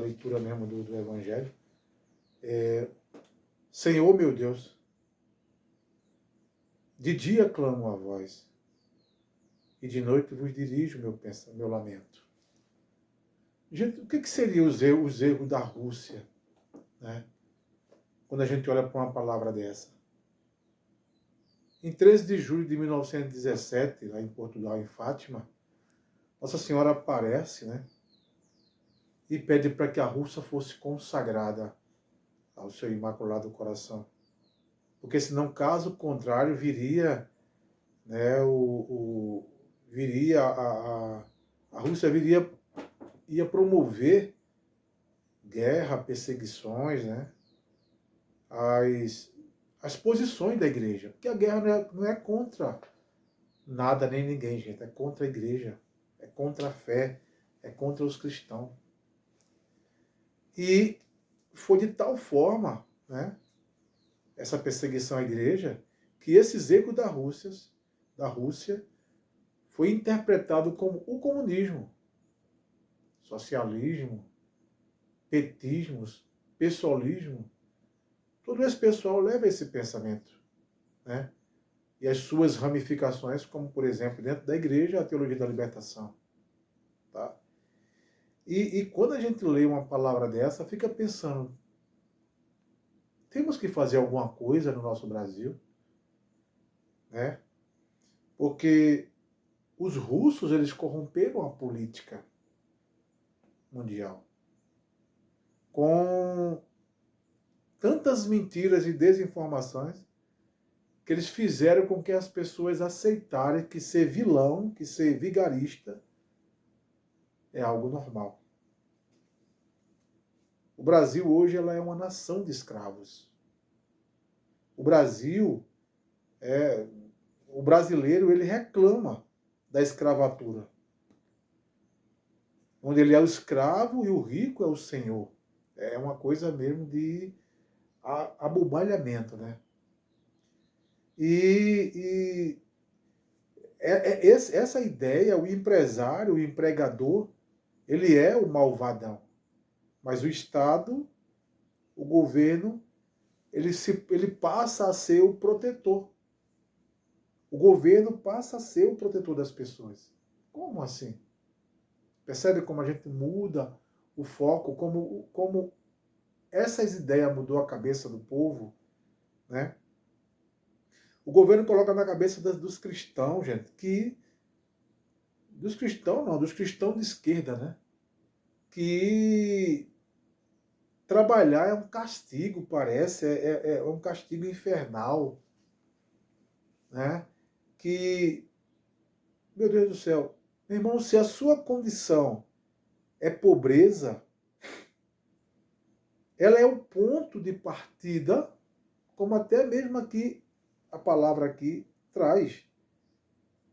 leitura mesmo do Evangelho. Senhor, meu Deus, de dia clamo a vós, e de noite vos dirijo meu lamento. Gente, o que seria os erros da Rússia, né? Quando a gente olha para uma palavra dessa? Em 13 de julho de 1917, lá em Portugal, em Fátima, Nossa Senhora aparece, né? E pede para que a Rússia fosse consagrada ao seu Imaculado Coração. Porque senão, caso contrário, viria, né, a Rússia ia promover guerra, perseguições, né, as posições da igreja. Porque a guerra não é contra nada nem ninguém, gente. É contra a igreja, é contra a fé, é contra os cristãos. E foi de tal forma, né, essa perseguição à igreja, que esses erros da Rússia foi interpretado como o comunismo, socialismo, petismos, pessoalismo. Todo esse pessoal leva esse pensamento, né? E as suas ramificações, como, por exemplo, dentro da igreja, a teologia da libertação. Tá? E quando a gente lê uma palavra dessa, fica pensando, temos que fazer alguma coisa no nosso Brasil, né? Porque os russos, eles corromperam a política mundial com tantas mentiras e desinformações que eles fizeram com que as pessoas aceitarem que ser vilão, que ser vigarista é algo normal. O Brasil hoje ela é uma nação de escravos. O Brasil, o brasileiro, ele reclama da escravatura, onde ele é o escravo e o rico é o senhor. É uma coisa mesmo de abobalhamento, né? Essa ideia, o empresário, o empregador, ele é o malvadão. Mas o Estado, o governo, ele passa a ser o protetor. O governo passa a ser o protetor das pessoas. Como assim? Percebe como a gente muda o foco, como essas ideias mudou a cabeça do povo, né? O governo coloca na cabeça dos cristãos, gente, dos cristãos de esquerda, né? Que trabalhar é um castigo, parece, é um castigo infernal, né? Que, meu Deus do céu, meu irmão, se a sua condição é pobreza, ela é o ponto de partida, como até mesmo aqui, a palavra aqui traz.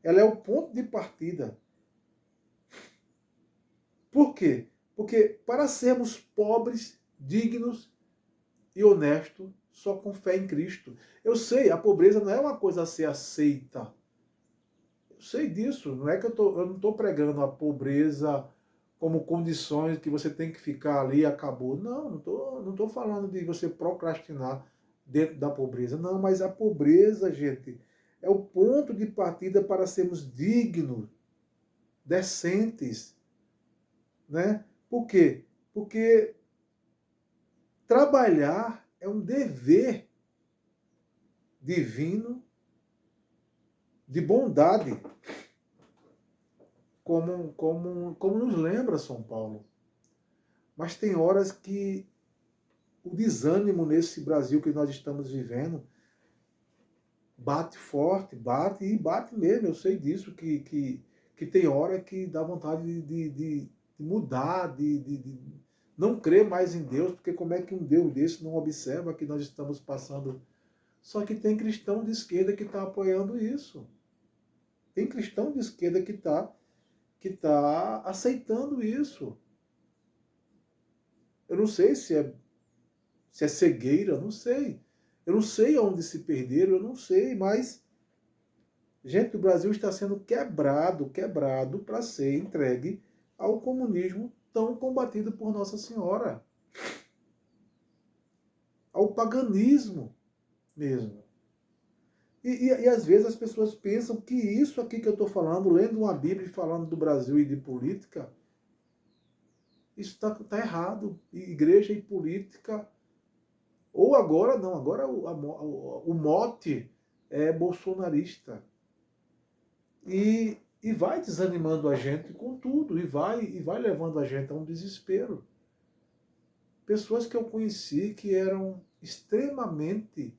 Ela é o ponto de partida. Por quê? Porque para sermos pobres, dignos e honestos, só com fé em Cristo. Eu sei, a pobreza não é uma coisa a ser aceita. Eu sei disso. Não é que eu não estou pregando a pobreza como condições que você tem que ficar ali e acabou. Não, não tô falando de você procrastinar dentro da pobreza. Não, mas a pobreza, gente, é o ponto de partida para sermos dignos, decentes, né? Por quê? Porque trabalhar é um dever divino de bondade, como nos lembra São Paulo. Mas tem horas que o desânimo nesse Brasil que nós estamos vivendo bate forte, bate mesmo. Eu sei disso, que tem hora que dá vontade de mudar, de não crer mais em Deus, porque como é que um Deus desse não observa que nós estamos passando? Só que tem cristão de esquerda que está apoiando isso. Tem cristão de esquerda que tá aceitando isso. Eu não sei se é cegueira, não sei. Eu não sei aonde se perderam, eu não sei, mas, gente, o Brasil está sendo quebrado para ser entregue ao comunismo tão combatido por Nossa Senhora. Ao paganismo mesmo. E às vezes as pessoas pensam que isso aqui que eu estou falando, lendo uma Bíblia e falando do Brasil e de política, isso está errado. Igreja e política. Ou agora não, agora o mote é bolsonarista. E vai desanimando a gente com tudo, e vai levando a gente a um desespero. Pessoas que eu conheci que eram extremamente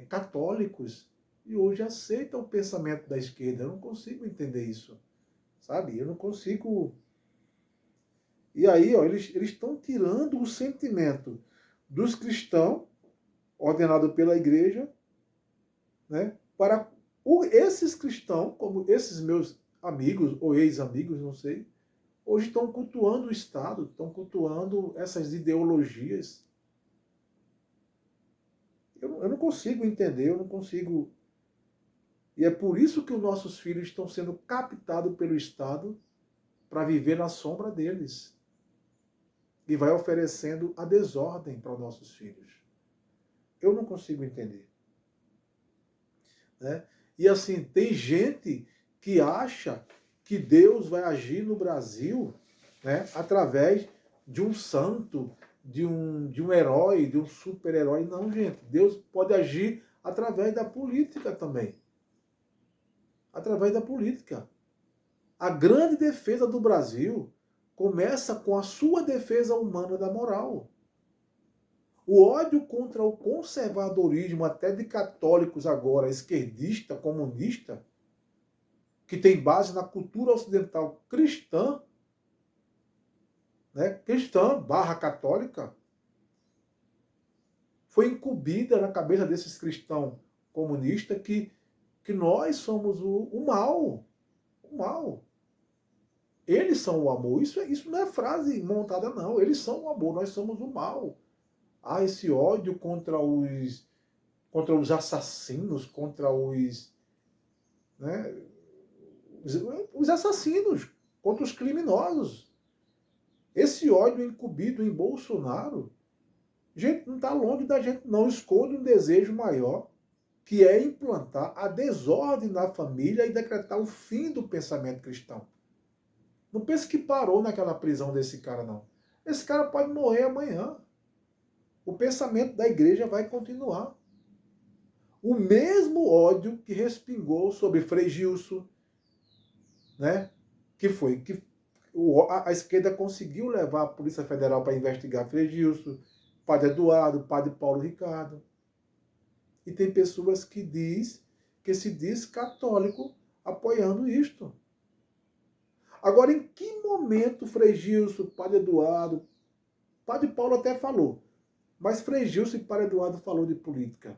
católicos e hoje aceitam o pensamento da esquerda. Eu não consigo entender isso, sabe? Eu não consigo. E aí, ó, eles estão tirando o sentimento dos cristãos, ordenado pela igreja, né, para esses cristãos, como esses meus amigos ou ex-amigos, não sei, hoje estão cultuando o Estado, estão cultuando essas ideologias. Eu não consigo entender, eu não consigo. E é por isso que os nossos filhos estão sendo captados pelo Estado para viver na sombra deles. E vai oferecendo a desordem para os nossos filhos. Eu não consigo entender. Né? E assim, tem gente que acha que Deus vai agir no Brasil, né, através de um santo, de um herói, de um super-herói. Não, gente. Deus pode agir através da política também. Através da política. A grande defesa do Brasil começa com a sua defesa humana da moral. O ódio contra o conservadorismo, até de católicos agora, esquerdista, comunista, que tem base na cultura ocidental cristã, né, cristã barra católica, foi incumbida na cabeça desses cristãos comunistas que nós somos o mal. O mal. Eles são o amor. Isso não é frase montada, não. Eles são o amor, nós somos o mal. Há esse ódio contra os assassinos, contra né, os assassinos, contra os criminosos. Esse ódio incumbido em Bolsonaro, gente, não está longe da gente, não. Esconde um desejo maior, que é implantar a desordem na família e decretar o fim do pensamento cristão. Não pense que parou naquela prisão desse cara, não. Esse cara pode morrer amanhã. O pensamento da igreja vai continuar. O mesmo ódio que respingou sobre Frei Gilson, né? Que a esquerda conseguiu levar a Polícia Federal para investigar Frei Gilson, Padre Eduardo, Padre Paulo Ricardo. E tem pessoas que se diz católico apoiando isto. Agora, em que momento Frei Gilson, Padre Eduardo, Padre Paulo até falou, mas Frei Gilson e Padre Eduardo falou de política?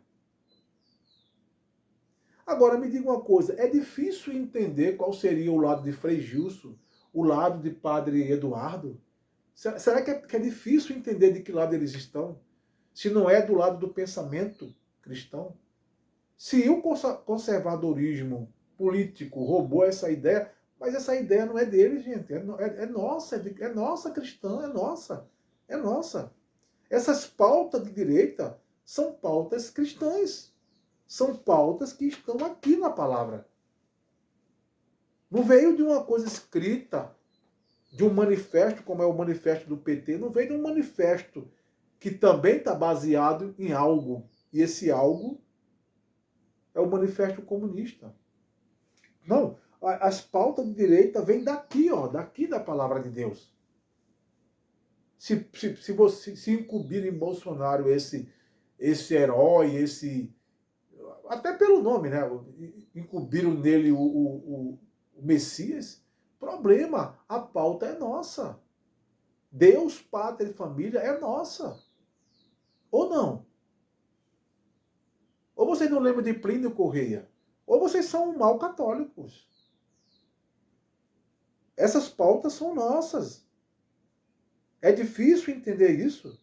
Agora, me diga uma coisa, é difícil entender qual seria o lado de Frei Gilson, o lado de Padre Eduardo? Será que é difícil entender de que lado eles estão? Se não é do lado do pensamento cristão? Se o conservadorismo político roubou essa ideia, mas essa ideia não é deles, gente, é nossa, é nossa cristã, é nossa, é nossa. Essas pautas de direita são pautas cristãs, são pautas que estão aqui na palavra. Não veio de uma coisa escrita, de um manifesto, como é o manifesto do PT, não veio de um manifesto que também está baseado em algo, e esse algo é o manifesto comunista. Não, as pautas de direita vêm daqui, ó, daqui da palavra de Deus. Se você se incumbir em Bolsonaro esse herói, até pelo nome, né? Incumbiram nele o Messias, problema, a pauta é nossa. Deus, pátria e família é nossa. Ou não? Ou vocês não lembram de Plínio Correia? Ou vocês são mal católicos. Essas pautas são nossas. É difícil entender isso?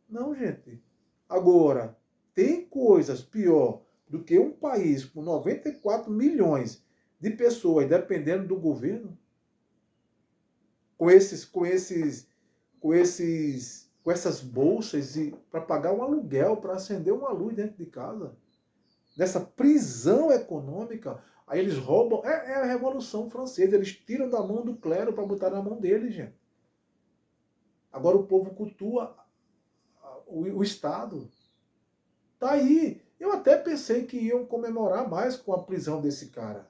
Não, gente. Agora, tem coisas pior do que um país com 94 milhões de pessoas dependendo do governo? com essas bolsas para pagar um aluguel, para acender uma luz dentro de casa. Nessa prisão econômica, aí eles roubam. É a Revolução Francesa. Eles tiram da mão do clero para botar na mão deles, gente. Agora o povo cultua o Estado. Tá aí. Eu até pensei que iam comemorar mais com a prisão desse cara.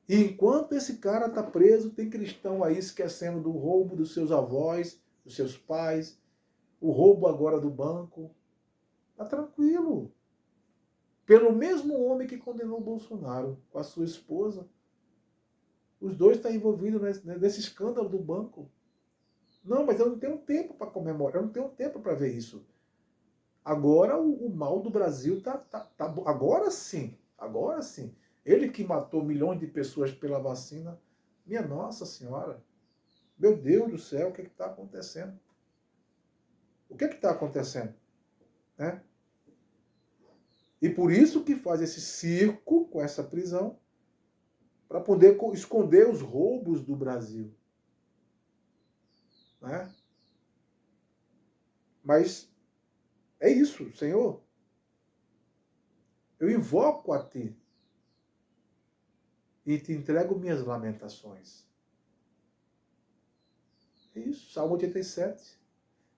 E enquanto esse cara está preso, tem cristão aí esquecendo do roubo dos seus avós, dos seus pais, o roubo agora do banco. Tá tranquilo. Pelo mesmo homem que condenou Bolsonaro com a sua esposa. Os dois estão envolvidos nesse escândalo do banco. Não, mas eu não tenho tempo para comemorar, eu não tenho tempo para ver isso. Agora o mal do Brasil tá agora sim, agora sim. Ele que matou milhões de pessoas pela vacina, minha Nossa Senhora, meu Deus do céu, o que está acontecendo? O que está acontecendo? Né? E por isso que faz esse circo com essa prisão, para poder esconder os roubos do Brasil. Né? Mas é isso, Senhor. Eu invoco a Ti e Te entrego minhas lamentações. É isso, Salmo 87.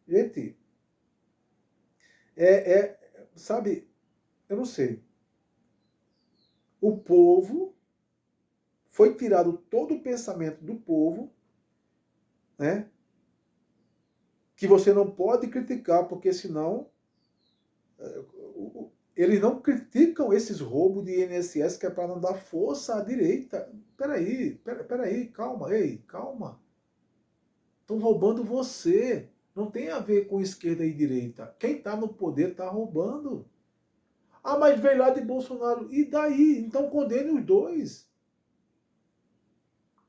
Gente, sabe, eu não sei. O povo, foi tirado todo o pensamento do povo, né? Que você não pode criticar, porque senão eles não criticam esses roubos de INSS que é para não dar força à direita. Peraí, calma, ei, calma. Estão roubando você. Não tem a ver com esquerda e direita. Quem está no poder está roubando. Ah, mas veio lá de Bolsonaro. E daí? Então condene os dois.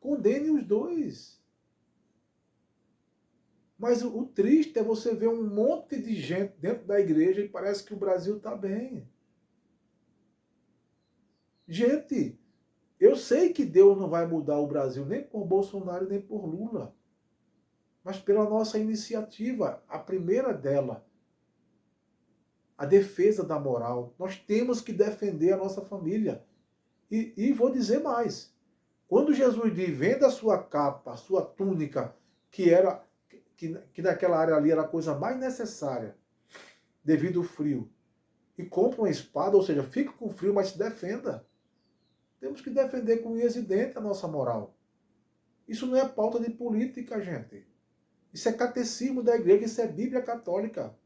Condene os dois. Mas o triste é você ver um monte de gente dentro da igreja e parece que o Brasil está bem. Gente, eu sei que Deus não vai mudar o Brasil nem por Bolsonaro nem por Lula, mas pela nossa iniciativa, a primeira dela, a defesa da moral. Nós temos que defender a nossa família. E vou dizer mais. Quando Jesus diz, venda a sua capa, a sua túnica, que naquela área ali era a coisa mais necessária, devido ao frio, e compra uma espada, ou seja, fica com frio, mas se defenda. Temos que defender com unhas e dentes a nossa moral. Isso não é pauta de política, gente. Isso é catecismo da igreja, isso é Bíblia católica.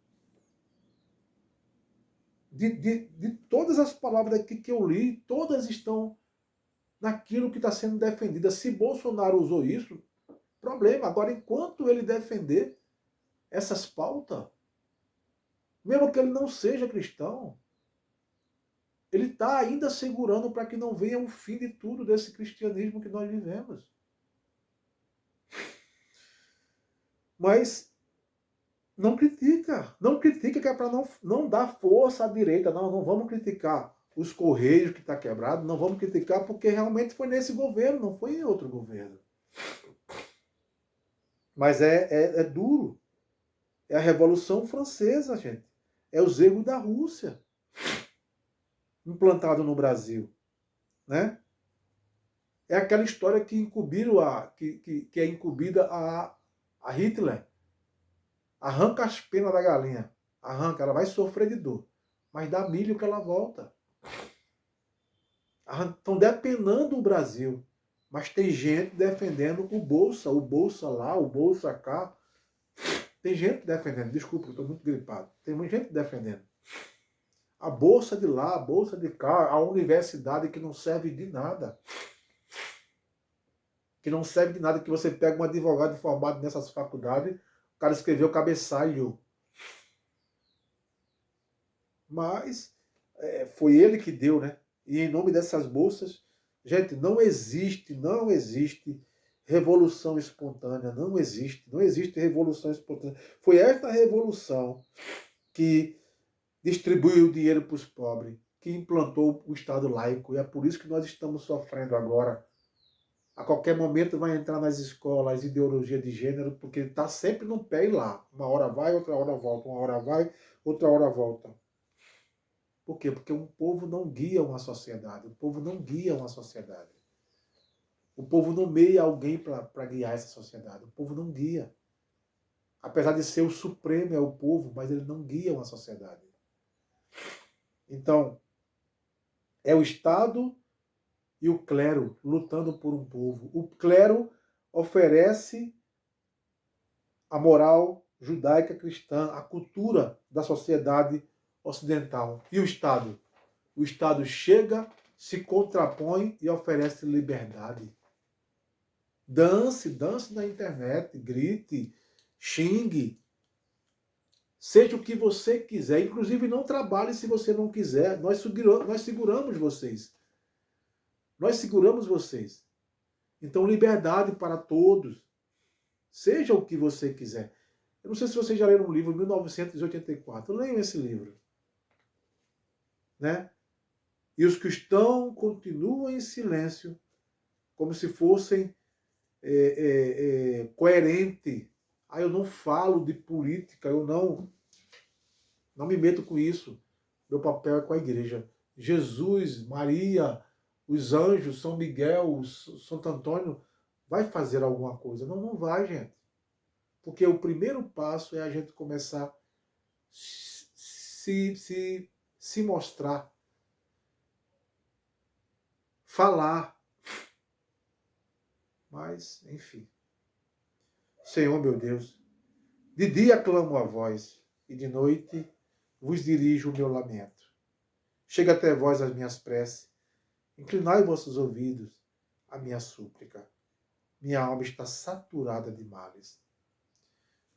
De todas as palavras aqui que eu li, todas estão naquilo que está sendo defendido. Se Bolsonaro usou isso, problema. Agora, enquanto ele defender essas pautas, mesmo que ele não seja cristão, ele está ainda segurando para que não venha o fim de tudo desse cristianismo que nós vivemos. Mas não critica que é para não dar força à direita. Não vamos criticar os Correios que está quebrado, não vamos criticar porque realmente foi nesse governo, não foi em outro governo. Mas é duro. É a Revolução Francesa, gente. É os erros da Rússia implantado no Brasil, né? É aquela história que incumbiram que é incumbida a Hitler. Arranca as penas da galinha. Arranca, ela vai sofrer de dor. Mas dá milho que ela volta. Estão depenando o Brasil. Mas tem gente defendendo o Bolsa lá, o Bolsa cá. Tem gente defendendo. Desculpa, eu estou muito gripado. Tem muita gente defendendo. A Bolsa de lá, a Bolsa de cá, a universidade que não serve de nada. Que não serve de nada, que você pega um advogado formado nessas faculdades, o cara escreveu cabeçalho. Mas foi ele que deu, né? E em nome dessas bolsas, gente, não existe revolução espontânea, não existe revolução espontânea. Foi esta revolução que distribuiu o dinheiro para os pobres, que implantou o Estado laico, e é por isso que nós estamos sofrendo agora A qualquer momento vai entrar nas escolas ideologia de gênero, porque está sempre no pé e lá. Uma hora vai, outra hora volta. Uma hora vai, outra hora volta. Por quê? Porque um povo não guia uma sociedade. O povo não guia uma sociedade. O povo nomeia alguém para guiar essa sociedade. O povo não guia. Apesar de ser o supremo, é o povo, mas ele não guia uma sociedade. Então, é o Estado e o clero lutando por um povo. O clero oferece a moral judaica cristã, a cultura da sociedade ocidental. E o Estado? O Estado chega, se contrapõe e oferece liberdade. Dance na internet, grite, xingue. Seja o que você quiser. Inclusive, não trabalhe se você não quiser. Nós seguramos vocês. Nós seguramos vocês. Então, liberdade para todos. Seja o que você quiser. Eu não sei se vocês já leram um livro, 1984. Leiam esse livro. Né? E os cristãos continuam em silêncio, como se fossem coerentes. Ah, eu não falo de política, eu não me meto com isso. Meu papel é com a igreja. Jesus, Maria, os anjos, São Miguel, Santo Antônio, vai fazer alguma coisa? Não, não vai, gente. Porque o primeiro passo é a gente começar a se mostrar, falar. Mas, enfim. Senhor, meu Deus, de dia clamo a vós, e de noite vos dirijo o meu lamento. Chega até vós as minhas preces, inclinai vossos ouvidos à minha súplica. Minha alma está saturada de males.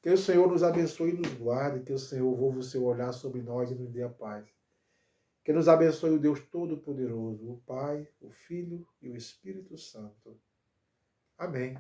Que o Senhor nos abençoe e nos guarde, que o Senhor volva o seu olhar sobre nós e nos dê a paz. Que nos abençoe o Deus Todo-Poderoso, o Pai, o Filho e o Espírito Santo. Amém.